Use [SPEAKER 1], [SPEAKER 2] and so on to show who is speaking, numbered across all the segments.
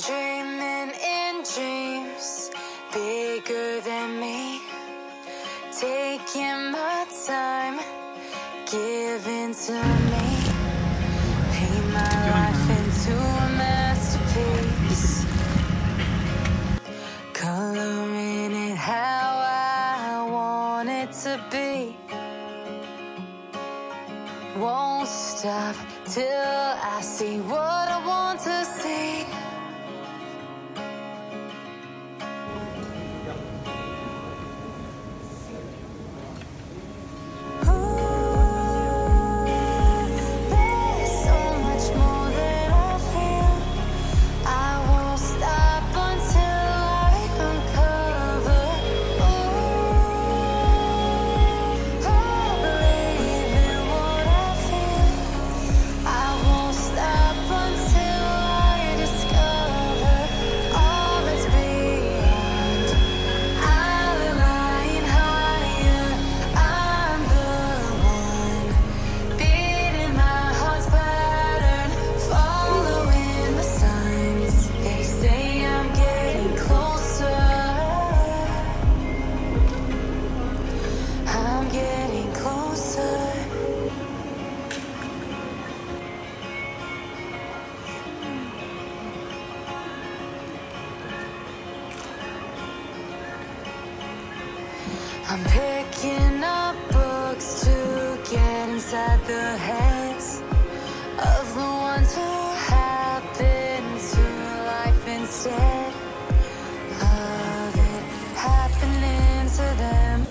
[SPEAKER 1] dreaming in dreams bigger than me, taking my time, giving to me, paint my life into a masterpiece, coloring it how I want it to be. Won't stop till I see what I want to see. I'm picking up books to get inside the heads of the ones who happen to life instead of it happening to them.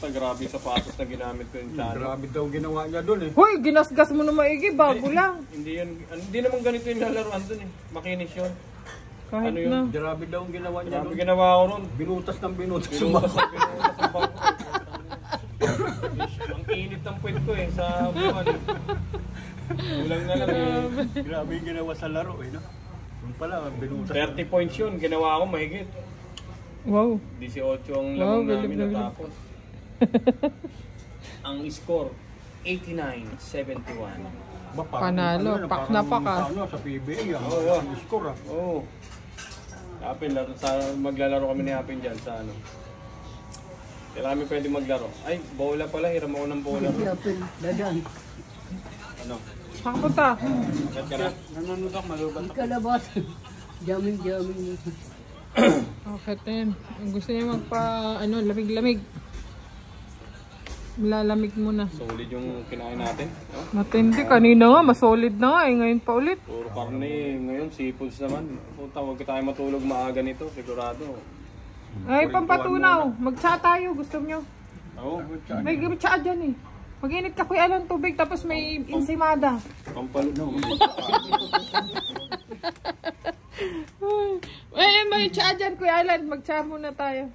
[SPEAKER 2] Grabe yung sapatos na ginamit ko yung channel.
[SPEAKER 3] Grabe daw ginawa niya doon eh.
[SPEAKER 4] Hoy, ginasgas mo na maigi, bago lang.
[SPEAKER 2] Hindi naman ganito yung lalaruan doon eh. Makinis yun.
[SPEAKER 4] Kahit
[SPEAKER 2] ano yun?
[SPEAKER 4] na.
[SPEAKER 3] Grabe daw ang ginawa niya
[SPEAKER 2] Grabe
[SPEAKER 3] doon.
[SPEAKER 2] ginawa ko ron.
[SPEAKER 3] Binutas ng binutas.
[SPEAKER 2] Binutas ang bangko. Ang init ng puwet ko eh sa buwan eh. Ulang na lang eh.
[SPEAKER 3] Grabe yung ginawa sa laro eh, no? Yung pala, binutas.
[SPEAKER 2] 30 points yun. Ginawa ko mahigit.
[SPEAKER 4] Wow.
[SPEAKER 2] 18 ang lamang namin natapos. Ang score 89-71.
[SPEAKER 4] Panalo, pak na pak ah.
[SPEAKER 3] Sa PBA ang score ah.
[SPEAKER 2] Oo. Apin, maglalaro kami ni Apin dyan sa ano. Kailangan kami pwede maglaro. Ay, bola pala. Hiram ako ng bola.
[SPEAKER 3] Dadan.
[SPEAKER 2] Ano?
[SPEAKER 4] Pakapunta.
[SPEAKER 2] Kat ka na?
[SPEAKER 3] Nanonood ako, malubat ako.
[SPEAKER 5] Kalabas. Jamin.
[SPEAKER 4] Okay, ten. Gusto niya magpa, ano, lamig-lamig. Lalamig muna.
[SPEAKER 2] Solid yung kinain natin. No?
[SPEAKER 4] Matindi. Kanina nga, masolid na nga eh. Ngayon pa ulit.
[SPEAKER 2] Puro karne. Ngayon, seafoods naman. Puta, huwag tayo matulog maaga nito. Sigurado.
[SPEAKER 4] Ay, pampatunaw. Mag-tsa tayo. Gusto nyo?
[SPEAKER 2] Oo.
[SPEAKER 4] May tsa dyan eh. Mag-init ka kuya Alan tubig tapos may insimada.
[SPEAKER 2] Pampano.
[SPEAKER 4] Ayun, may tsa dyan kuya Alan. Mag-tsa muna tayo.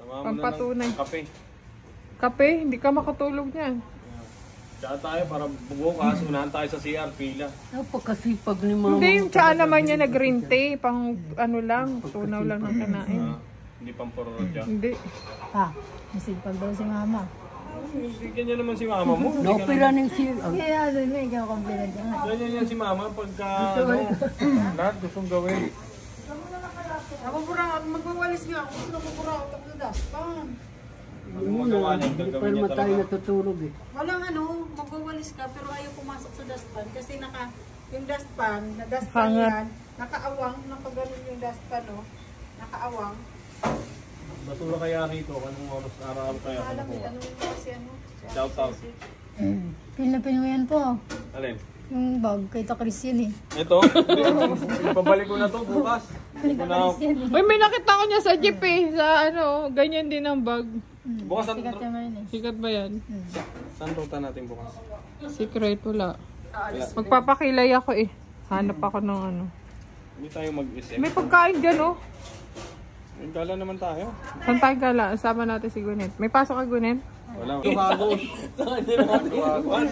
[SPEAKER 2] Pampatunay. Kape.
[SPEAKER 4] Kape? Hindi ka makatulog niyan.
[SPEAKER 2] Tsaka tayo para bukas. Unahan tayo sa CR. Pila.
[SPEAKER 5] Napakasipag ni mama.
[SPEAKER 4] Hindi, yung tsa naman niya na green tea. Pang ano lang, tunaw lang ng kanain.
[SPEAKER 2] Hindi pang pororot dyan.
[SPEAKER 4] Hindi.
[SPEAKER 6] Ha? Masipag daw si mama.
[SPEAKER 2] Hindi ganyan naman si mama mo.
[SPEAKER 5] Naopera ng siya.
[SPEAKER 6] Kaya doon na ikaw kumpilan dyan.
[SPEAKER 2] Ganyan yan si mama pagka ano, lahat gustong gawin.
[SPEAKER 4] Ako pura, magwawalis nga ako. Gusto na pura ako tapos daspan.
[SPEAKER 2] Ano magawa niya? Gagawin
[SPEAKER 5] Pero
[SPEAKER 2] niya
[SPEAKER 5] tayo
[SPEAKER 2] talaga.
[SPEAKER 5] natutulog eh.
[SPEAKER 6] Walang ano, magwawalis ka pero ayaw pumasok sa dustpan kasi yung dustpan, na dustpan yan, nakaawang, nakaganon yung dustpan, no? Nakaawang.
[SPEAKER 2] Basura kaya rito, anong oras araw kaya
[SPEAKER 6] Alam mo,
[SPEAKER 2] nakuha?
[SPEAKER 6] ano yung kasi ano?
[SPEAKER 2] Shout out.
[SPEAKER 6] Pinapin mo yan po.
[SPEAKER 2] Alin?
[SPEAKER 6] Yung bag, kay Chris yun eh.
[SPEAKER 2] Ito, ipabalik ko na to bukas.
[SPEAKER 7] Uy, may nakita ko niya sa jeep eh. Sa ano, ganyan din ang bag.
[SPEAKER 2] Bukas ang...
[SPEAKER 7] Sikat ba yan?
[SPEAKER 2] Saan ruta natin bukas?
[SPEAKER 7] Secret, wala. Magpapakilay ako eh. Hanap ako ng ano.
[SPEAKER 2] Hindi tayo mag-isip.
[SPEAKER 7] May pagkain dyan oh.
[SPEAKER 2] May gala naman tayo.
[SPEAKER 7] Saan tayo gala? Sama natin si Gwyneth. May pasok ka, Gwyneth?
[SPEAKER 2] Wala. Tumagos. Hindi naman tumagos.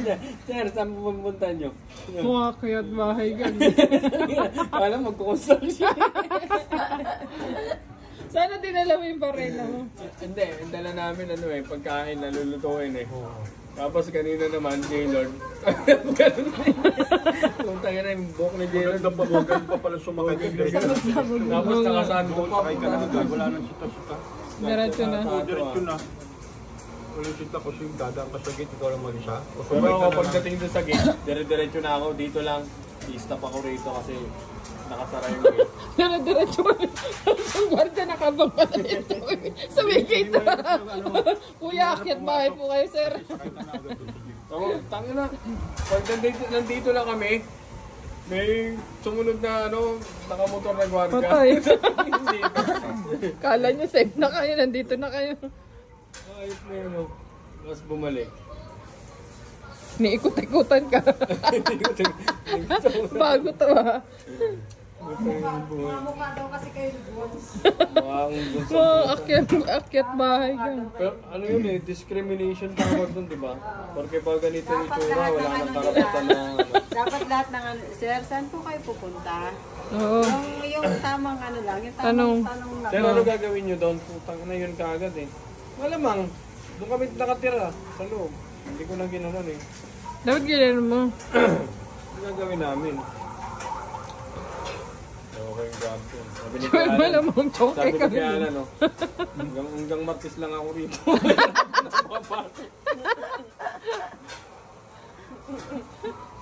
[SPEAKER 2] Sir, saan pupunta nyo?
[SPEAKER 7] Mukhakayat bahay ganun.
[SPEAKER 2] Alam, magkukonstruction.
[SPEAKER 7] Sana dinala mo yung barela mo.
[SPEAKER 2] Hindi, dala namin ano eh, pagkain na lulutuin eh. Tapos kanina naman, J-Lord. Ganun eh. Kung tayo na yung buhok ni J-Lord.
[SPEAKER 3] Napabagan pa pala sumakay ka guys.
[SPEAKER 2] Tapos nakasaan ko pa.
[SPEAKER 3] Sakay ka na guys. Wala nang sita-sita.
[SPEAKER 7] Diretso na.
[SPEAKER 3] Diretso na. Wala sita ko siya. Dadaan ka sa gate. Ikaw lang mag-isa.
[SPEAKER 2] Pero ako pagdating doon sa gate, dire-diretso na ako. Dito lang, i-stop ako rito kasi nakasara yung gate.
[SPEAKER 7] Diretso ka. Ang gwardiya nakabang pa na ito. Sa may gate. Kuya, akyat bahay po kayo, sir.
[SPEAKER 2] Oo, tangin na. Pag nandito lang kami, may sumunod na ano, nakamotor na gwardiya.
[SPEAKER 7] Patay. Kala nyo safe na kayo, nandito na kayo.
[SPEAKER 2] Ayos na yun, oh. Tapos bumalik.
[SPEAKER 7] Niikot-ikutan ka. Bago to ha.
[SPEAKER 6] Mukha daw kasi kayo Bones.
[SPEAKER 7] Akyat bahay ka.
[SPEAKER 2] Pero ano yun eh, discrimination tawag doon, di ba? Porque pag ganito yung itsura, wala nang karapatan na ano.
[SPEAKER 6] Dapat lahat ng ano, sir, saan po kayo pupunta?
[SPEAKER 7] Oo.
[SPEAKER 6] Yung tamang ano lang, yung
[SPEAKER 7] Tanong.
[SPEAKER 6] tamang tanong lang.
[SPEAKER 2] Pero ano gagawin nyo doon? Putang na yun kaagad eh. Malamang, doon kami nakatira sa loob. Hindi ko na ginanon eh.
[SPEAKER 7] Dapat gilin mo.
[SPEAKER 2] Ano gagawin namin? Okay, God ko. Sabi ni
[SPEAKER 7] Sabi
[SPEAKER 2] Alan,
[SPEAKER 7] malamang choke
[SPEAKER 2] sabi
[SPEAKER 7] ka.
[SPEAKER 2] ni Alan, no? Hanggang Martes lang ako rito.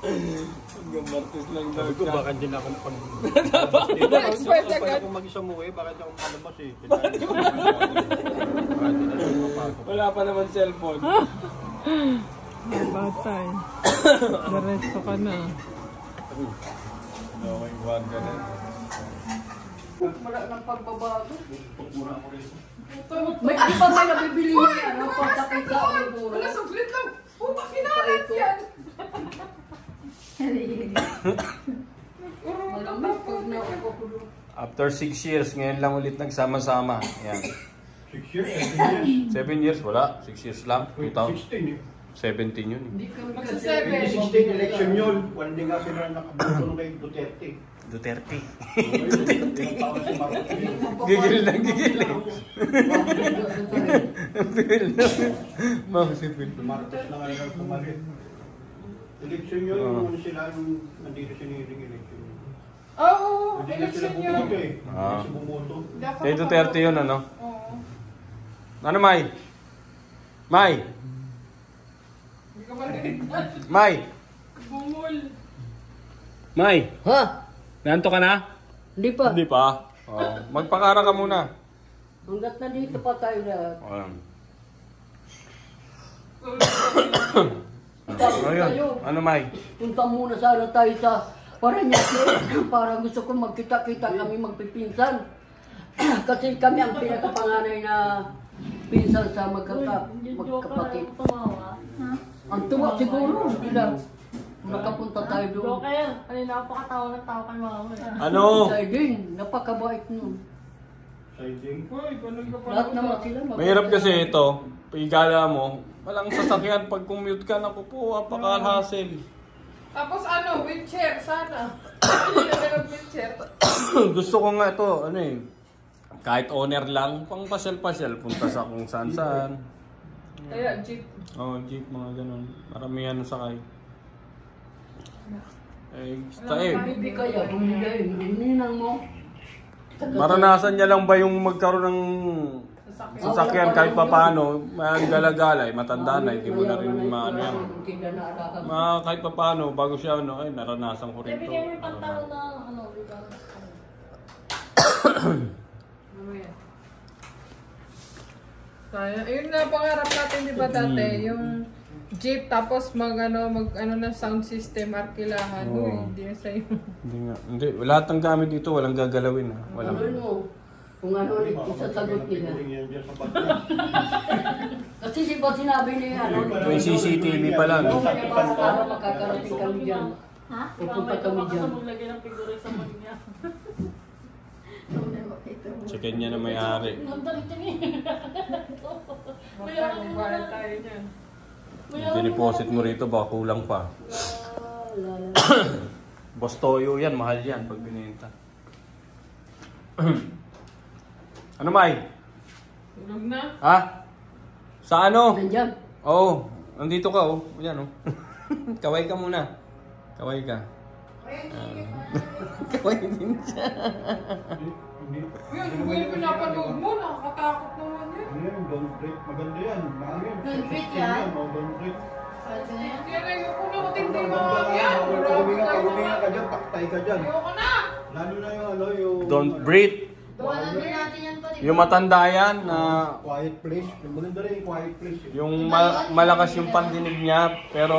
[SPEAKER 2] Hanggang Martes lang daw.
[SPEAKER 3] Sabi ko, baka hindi na akong pag...
[SPEAKER 7] Expert
[SPEAKER 3] Pag
[SPEAKER 7] agad.
[SPEAKER 3] ako mag-isa mo eh, baka hindi ako makalabas eh.
[SPEAKER 2] Wala pa naman cellphone.
[SPEAKER 7] Batay. Diretso ka na.
[SPEAKER 2] Okay, God ka na.
[SPEAKER 5] Wala nang pagbabago. May di pa may nabibili niya, ano, pagkakit sa ulo.
[SPEAKER 7] Wala, saglit lang. Puta, kinalat yan.
[SPEAKER 5] Malamang pag naupo.
[SPEAKER 2] After 6 years, ngayon lang ulit nagsama-sama. Yan.
[SPEAKER 3] 6 years, 7 years.
[SPEAKER 2] 7 years, wala. 6 years lang.
[SPEAKER 3] 16 eh.
[SPEAKER 2] 2017 yun.
[SPEAKER 5] Hindi kami
[SPEAKER 7] Magsa
[SPEAKER 5] kasi.
[SPEAKER 3] 2016 election yun. Wala nga sila nakabuto kay Duterte.
[SPEAKER 2] Duterte.
[SPEAKER 3] Gigil
[SPEAKER 2] Gigil lang, gigil eh. Gigil lang. Mausipin.
[SPEAKER 3] Marcos na nga lang kumalit. Election yun, yung sila yung nandito siniling election.
[SPEAKER 7] Oo,
[SPEAKER 3] Hindi na sila
[SPEAKER 7] election yun.
[SPEAKER 3] bumoto eh.
[SPEAKER 2] Ah.
[SPEAKER 3] Hindi sila bumoto.
[SPEAKER 2] Kay Duterte yun, ano?
[SPEAKER 7] Oo.
[SPEAKER 2] Ano, May? May?
[SPEAKER 7] Hindi ka marinig na.
[SPEAKER 2] May?
[SPEAKER 7] Bumul.
[SPEAKER 2] May?
[SPEAKER 5] Ha?
[SPEAKER 2] Nanto ka na?
[SPEAKER 5] Hindi pa.
[SPEAKER 2] Hindi pa. Oh, magpakara ka muna.
[SPEAKER 5] Hanggat nandito pa tayo lahat.
[SPEAKER 2] Ayun. Ano, May?
[SPEAKER 5] Punta muna sana tayo sa Paranaque para gusto ko magkita-kita kami magpipinsan. Kasi kami ang pinakapanganay na pinsan sa magkapatid. Ang tuwa siguro nila. Nakapunta tayo doon.
[SPEAKER 8] Kaya, kanina ako pakatawa ng tao kay mama.
[SPEAKER 2] Ano?
[SPEAKER 5] Tayo din, napakabait nun.
[SPEAKER 3] Siding.
[SPEAKER 5] Lahat naman sila.
[SPEAKER 2] Mahirap kasi ito. Pagigala mo, walang sasakyan pag commute ka na po, apaka-hassle.
[SPEAKER 7] Tapos ano, wheelchair, sana. Hindi na meron wheelchair.
[SPEAKER 2] Gusto ko nga ito, ano eh, kahit owner lang, pang pasyal-pasyal, punta sa kung saan-saan.
[SPEAKER 7] Kaya jeep.
[SPEAKER 2] Oh, jeep, mga ganun. Maramihan ang sakay. Eh, basta eh.
[SPEAKER 5] Hindi kaya, bumigay, hininang mo.
[SPEAKER 2] Maranasan niya lang ba yung magkaroon ng sasakyan kahit pa paano, may gala-gala, matanda na, hindi mo na rin maano yan. Kahit pa paano, bago siya, ano, ay, naranasan ko rin to.
[SPEAKER 8] Bigyan mo yung pantalon na, ano,
[SPEAKER 7] Kaya, ayun nga pangarap natin, di ba dati, yung jeep, tapos mag na sound system, arkilahan.
[SPEAKER 2] Oo.
[SPEAKER 7] Uy, hindi na sa'yo.
[SPEAKER 2] Hindi nga. Hindi. Lahat ng gamit dito, walang gagalawin. Ha? Walang.
[SPEAKER 5] Ano mo? Kung ano ulit isasagot nila.
[SPEAKER 3] Yan dyan sa bagay.
[SPEAKER 5] Kasi di ba sinabi niya ano?
[SPEAKER 2] May CCTV pala, no?
[SPEAKER 5] Para makakarating kami dyan.
[SPEAKER 8] Ha?
[SPEAKER 5] Pupunta kami dyan.
[SPEAKER 8] Maglagay ng figure sa mag niya.
[SPEAKER 2] Checkin niya na may-ari.
[SPEAKER 8] Nagdalit yun eh.
[SPEAKER 7] Magbahan tayo niyan.
[SPEAKER 2] Diniposit mo rito, baka kulang pa. Boss Toyo yan, mahal yan pag binenta. Ano, May?
[SPEAKER 7] Tulog na.
[SPEAKER 2] Ha? Sa ano?
[SPEAKER 5] Nandyan.
[SPEAKER 2] Oo, nandito ka, oh. Yan, oh. Kaway ka muna. Kaway ka. Kaway din siya.
[SPEAKER 7] Yun, kung yung pinapanood mo, nakakatakot naman yun.
[SPEAKER 3] Ano yan? Don't break. Maganda yan. Mahal yan.
[SPEAKER 8] Don't break
[SPEAKER 3] System
[SPEAKER 8] yan?
[SPEAKER 3] Oh, don't break.
[SPEAKER 8] Pwede na yan.
[SPEAKER 7] Kaya ayoko na matindi
[SPEAKER 3] Ang
[SPEAKER 7] mga
[SPEAKER 3] ganda.
[SPEAKER 7] yan.
[SPEAKER 3] Pag-uminga ka dyan, paktay ka dyan.
[SPEAKER 7] Ayoko na.
[SPEAKER 3] Lalo na yung ano, yung...
[SPEAKER 2] Don't breathe.
[SPEAKER 8] Gawanan din natin yan pa, di ba?
[SPEAKER 2] Yung matanda yan, na
[SPEAKER 3] Quiet place. Maganda rin yung quiet place.
[SPEAKER 2] yung malakas yung pandinig niya, pero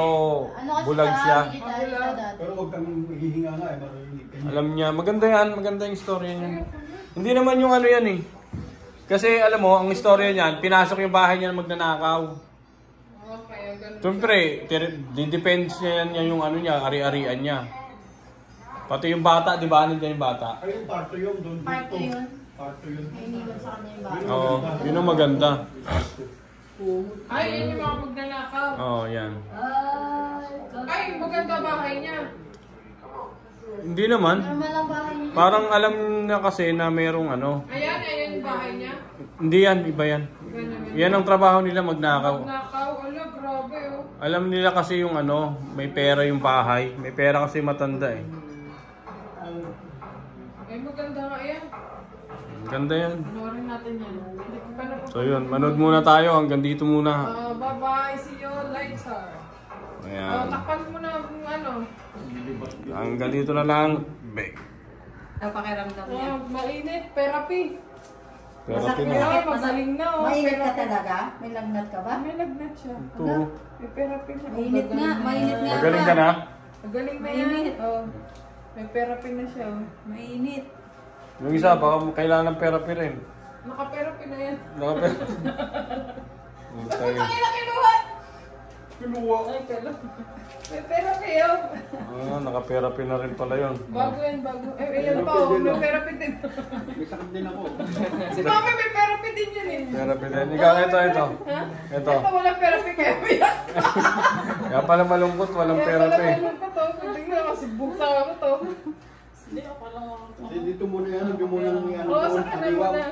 [SPEAKER 8] Ano kasi
[SPEAKER 2] bulag siya.
[SPEAKER 8] military siya dati.
[SPEAKER 3] Pero huwag kang hihinga nga eh. Marinig ka niya.
[SPEAKER 2] Alam niya, maganda yan, maganda yung istorya niya. Hindi naman yung ano yan eh. Kasi alam mo, ang istorya niyan, pinasok yung bahay niya na magnanakaw.
[SPEAKER 7] Okay, ganun.
[SPEAKER 2] Siyempre, didepends niya yung ano niya, ari-arian niya. Pati yung bata, di ba? Nandiyan yung bata.
[SPEAKER 3] Ayun, parto yun. Don't break
[SPEAKER 8] Parto
[SPEAKER 3] to.
[SPEAKER 8] yun.
[SPEAKER 3] Parto yun.
[SPEAKER 8] May iniwan sa kanya yung bahay.
[SPEAKER 2] Oo, yun ang maganda.
[SPEAKER 7] Ay, yun yung mga magnanakaw.
[SPEAKER 2] Oo, yan.
[SPEAKER 7] Ay, maganda bahay niya.
[SPEAKER 2] Hindi naman.
[SPEAKER 8] Normal lang bahay niya.
[SPEAKER 2] Parang alam na kasi na merong ano.
[SPEAKER 7] Ayan, ayan yung bahay niya.
[SPEAKER 2] Hindi yan, iba yan.
[SPEAKER 7] Ganun.
[SPEAKER 2] Yan ang trabaho nila, magnakaw.
[SPEAKER 7] Magnakaw, ala, grabe oh.
[SPEAKER 2] Alam nila kasi yung ano, may pera yung bahay. May pera kasi matanda eh.
[SPEAKER 7] Ay, maganda nga yan.
[SPEAKER 2] Ganda yan.
[SPEAKER 7] Panoorin natin yan. Hindi ko pa
[SPEAKER 2] So yun, manood muna tayo. Hanggang dito muna.
[SPEAKER 7] bye-bye. See you later.
[SPEAKER 2] Ayan.
[SPEAKER 7] Takpan mo na kung ano.
[SPEAKER 2] Hanggang dito na lang. Bang.
[SPEAKER 6] Napakiramdam niya.
[SPEAKER 7] Mainit. Therapy.
[SPEAKER 2] Pero
[SPEAKER 6] Masakit.
[SPEAKER 2] tingnan.
[SPEAKER 7] Ay, magaling na oh.
[SPEAKER 6] Mainit ka
[SPEAKER 7] Therapy.
[SPEAKER 6] talaga? May lagnat ka ba?
[SPEAKER 7] May lagnat siya.
[SPEAKER 2] Ito.
[SPEAKER 7] May therapy na.
[SPEAKER 6] Mainit nga, mainit nga.
[SPEAKER 2] Magaling ka na?
[SPEAKER 7] Magaling na yan.
[SPEAKER 6] Mainit.
[SPEAKER 7] Oh. May therapy na siya. Oh.
[SPEAKER 6] Mainit.
[SPEAKER 2] Yung isa, baka kailangan ng therapy rin.
[SPEAKER 7] Naka-therapy na yan.
[SPEAKER 2] Naka-therapy. Tayo.
[SPEAKER 7] Ay, nakinuha!
[SPEAKER 3] Kinuha.
[SPEAKER 7] Ay, kala. May therapy oh.
[SPEAKER 2] Naka-therapy na rin pala yun.
[SPEAKER 7] Bago yan, bago. Eh, ayan pa oh. May therapy din.
[SPEAKER 3] May sakit din ako.
[SPEAKER 7] Si Mami may therapy din yun eh.
[SPEAKER 2] Therapy din. Ikaw, ito.
[SPEAKER 7] Ha?
[SPEAKER 2] Ito.
[SPEAKER 7] Ito walang therapy kaya umiyak.
[SPEAKER 2] Kaya pala malungkot, walang
[SPEAKER 7] Kaya pala
[SPEAKER 2] therapy.
[SPEAKER 7] meron pa to. Tingnan kasi buksa ako to.
[SPEAKER 8] Hindi ako lang ako.
[SPEAKER 3] Dito muna yan. Dito muna yung ano
[SPEAKER 7] Oo,
[SPEAKER 3] doon.
[SPEAKER 7] sa kanan mo na.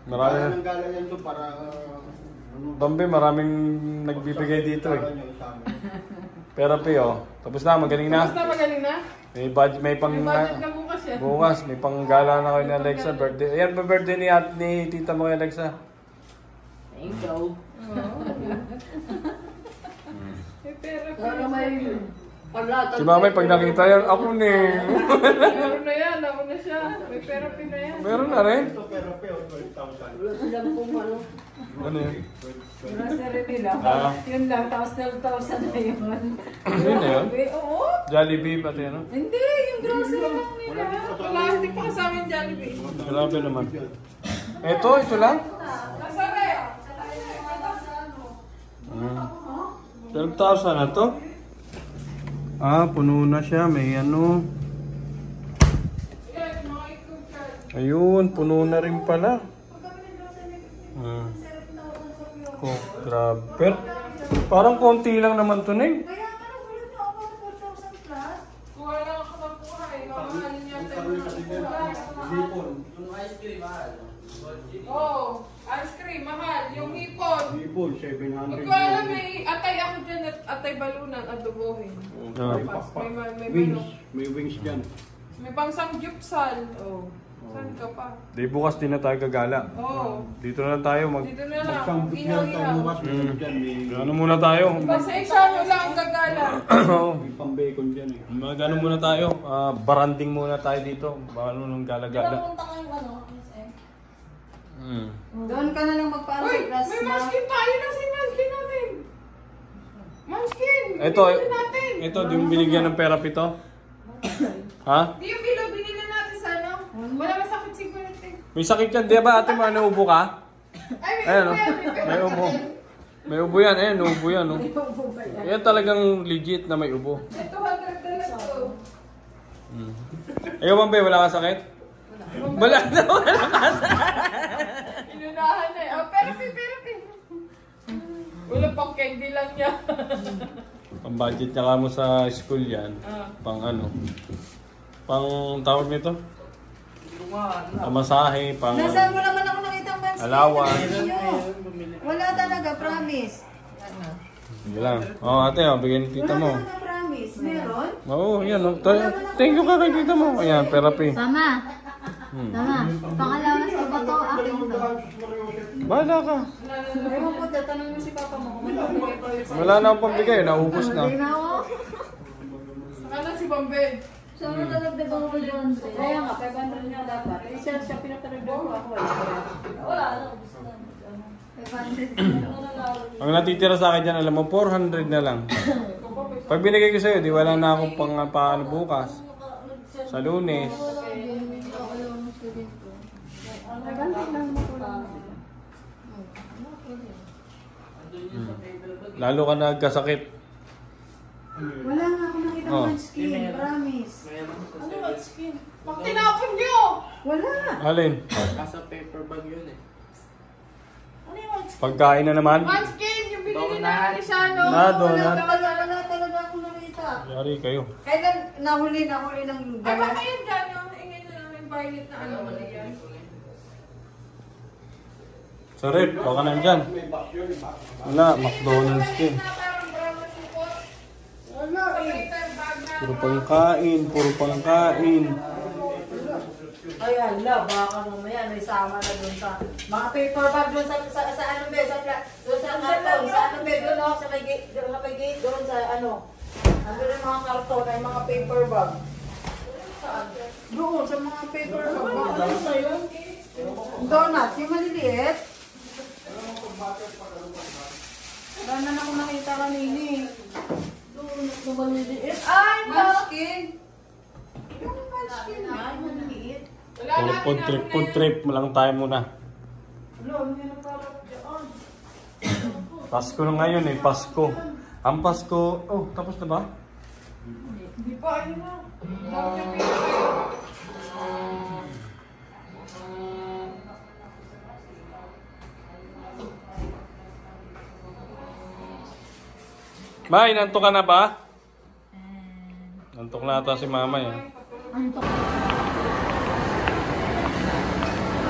[SPEAKER 2] Marami na.
[SPEAKER 3] Ang gala yan doon para... ano,
[SPEAKER 2] Bambi, maraming nagbibigay dito eh.
[SPEAKER 3] para niyo sa amin.
[SPEAKER 2] Therapy oh. Tapos na, magaling
[SPEAKER 7] Tapos
[SPEAKER 2] na.
[SPEAKER 7] na magaling na?
[SPEAKER 2] May budget, may pang...
[SPEAKER 7] May budget na bukas yan.
[SPEAKER 2] Bukas, may panggala na kayo ni Alexa. Birthday. Ayan ba birthday ni tita mo kay Alexa?
[SPEAKER 5] Thank you.
[SPEAKER 7] May therapy.
[SPEAKER 5] Sana may palatan.
[SPEAKER 2] Si Mamay, pag nakita yan, ako ni.
[SPEAKER 7] Meron na yan. Nauna siya. May therapy na yan.
[SPEAKER 2] Meron na rin.
[SPEAKER 3] Ito pero 12,000.
[SPEAKER 5] Wala silang kung ano.
[SPEAKER 2] Ano yun?
[SPEAKER 6] Grocery nila.
[SPEAKER 2] Ah.
[SPEAKER 6] Yun lang, tapos 12,000 na yun.
[SPEAKER 2] Ano yun na yun?
[SPEAKER 7] Oo.
[SPEAKER 2] Jollibee pati ano?
[SPEAKER 6] Hindi, yung grocery lang nila.
[SPEAKER 7] Wala, hindi pa kasama yung Jollibee.
[SPEAKER 2] Grabe naman. Ito lang?
[SPEAKER 7] Nasaan na yan?
[SPEAKER 2] 12,000 na to? Ah, puno na siya. May ano.
[SPEAKER 7] Yan, mga itlog ka.
[SPEAKER 2] Ayun, puno na rin pala. Oh, grabe. Pero, parang konti lang naman to, Neng.
[SPEAKER 6] Kaya nga, nagulat na ako ng 4,000 plus.
[SPEAKER 7] Kuha lang ako ng kuha eh. Mamahalin niya tayo.
[SPEAKER 3] Hipon.
[SPEAKER 7] Oh, ice cream, mahal. Yung hipon.
[SPEAKER 3] Hipon, 700.
[SPEAKER 7] Hindi ko alam, may atay ako dyan at atay balunan, adobohin.
[SPEAKER 2] Ah.
[SPEAKER 7] May
[SPEAKER 3] Wings.
[SPEAKER 7] balon.
[SPEAKER 3] May wings dyan.
[SPEAKER 7] May pangsang gyupsal. Oh. Saan ka pa?
[SPEAKER 2] Di bukas din na tayo gagala.
[SPEAKER 7] Oh.
[SPEAKER 2] Dito na lang tayo.
[SPEAKER 7] Dito na lang.
[SPEAKER 3] Magsambot yan tayo
[SPEAKER 7] Ihaw-ihaw.
[SPEAKER 3] bukas. Meron dyan.
[SPEAKER 2] Ano muna tayo?
[SPEAKER 7] Basta isa nyo lang ang gagala.
[SPEAKER 3] May pang-bacon dyan eh.
[SPEAKER 2] Mag-ano muna tayo? Baranding muna tayo dito. Baka nung
[SPEAKER 8] Di ba
[SPEAKER 2] gala-gala.
[SPEAKER 8] pumunta kayong ano? SM?
[SPEAKER 6] Doon ka na lang magpaano
[SPEAKER 7] Uy,
[SPEAKER 6] sa plus
[SPEAKER 7] may
[SPEAKER 6] na.
[SPEAKER 7] maskin tayo na si maskin natin.
[SPEAKER 2] Ito, di mo binigyan ng therapy to? Ha?
[SPEAKER 7] Di yung bilo, binili natin sa ano? Wala masakit si Kulitin.
[SPEAKER 2] May sakit yan, di ba ate mo, naubo ka?
[SPEAKER 7] Ay, may
[SPEAKER 2] Ayan,
[SPEAKER 7] ubo
[SPEAKER 2] oh.
[SPEAKER 7] yan,
[SPEAKER 2] May ubo. May ubo yan, ayan, ubo yan, oh. Yan talagang legit na may ubo.
[SPEAKER 7] May 200 na lang to.
[SPEAKER 2] Ikaw, Bambe, wala ka sakit? Wala na, wala ka
[SPEAKER 7] Inunahan na eh. Oh, therapy. Wala pang candy lang niya.
[SPEAKER 2] Pang-budget niya ka mo sa school yan. Pang ano? Pang tawag nito? Pamasahe, pang
[SPEAKER 6] Nasaan mo naman ako nakita ang manskin?
[SPEAKER 2] allowance.
[SPEAKER 6] Wala talaga, promise.
[SPEAKER 2] Sige lang. Oh, ate, oh, bigyan ni tita mo.
[SPEAKER 6] Wala talaga, promise. Meron?
[SPEAKER 2] Oo, yan. Oh. Thank you ka kay tita mo. Ayan, therapy.
[SPEAKER 8] Mama. Mama, pangalawas ko ba to? Akin to.
[SPEAKER 2] Bahala ka.
[SPEAKER 6] Ewan ko, tatanong mo si Papa mo kung ano bigay ko.
[SPEAKER 2] Wala na akong pambigay. Naubos na.
[SPEAKER 6] Hindi na ako.
[SPEAKER 7] Ano si Bombay?
[SPEAKER 6] Saan mo nalagdagan ko yun? Kaya nga, 500 nga dapat. Eh, siya pinapalagdagan ko ako. Wala, ano. 500.
[SPEAKER 2] Ang natitira sa akin dyan, alam mo, 400 na lang. Pag binigay ko sa'yo, di wala na akong paano bukas. Sa Lunes. Lalo ka nagkasakit.
[SPEAKER 6] Wala nga ako nakita
[SPEAKER 2] Oh.
[SPEAKER 6] manskin, promise.
[SPEAKER 7] Ano manskin? Pag tinapon niyo!
[SPEAKER 6] Wala.
[SPEAKER 2] Alin?
[SPEAKER 9] Nasa paper bag yun eh.
[SPEAKER 6] Ano yung manskin?
[SPEAKER 2] Pagkain na naman.
[SPEAKER 7] Manskin! Yung binili natin sa ano?
[SPEAKER 2] Donut.
[SPEAKER 6] Wala talaga ako nakita.
[SPEAKER 2] Yari kayo.
[SPEAKER 6] Kailan nahuli ng
[SPEAKER 7] Ay,
[SPEAKER 6] gala?
[SPEAKER 7] baka yun dyan, no? Ingay na lang yung violet na ano mo yan.
[SPEAKER 2] Sa red, baka nandyan. Wala, McDonald's din.
[SPEAKER 7] Na parang brown na support.
[SPEAKER 6] Wala eh.
[SPEAKER 2] Puro pangkain, puro pangkain.
[SPEAKER 6] Ay, hala, baka mamaya may sama na dun sa mga paper bag dun sa ano be, sa doon sa karton, sa ano be, dun no, sa may gate, doon sa ano. Ano yung mga karton ay mga paper bag. Saan? Doon, sa mga paper bag. Ano na yun? Donut, yung maliliit. Wala na ako nakita kanini. Donut na maliliit. Ay, manskin! Yung manskin na, maliliit.
[SPEAKER 2] Puro food trip mo lang tayo muna.
[SPEAKER 6] Wala, hindi na parang dyan.
[SPEAKER 2] Pasko na ngayon eh, Pasko. Ang Pasko, oh, tapos na ba?
[SPEAKER 7] Hindi pa, ayun na.
[SPEAKER 2] Ma, inantok ka na ba? Nantok na ata si mama eh.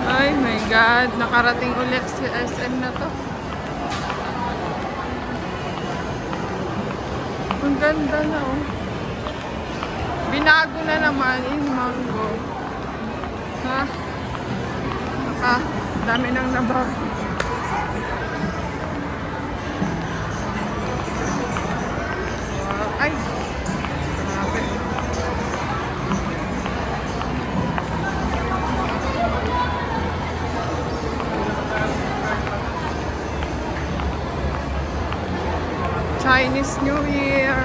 [SPEAKER 7] Ay my God, nakarating ulit si SM na to. Ang ganda na oh. Binago na naman in mango. Ha? Dami nang nabago. Ay! Grabe. Chinese New Year.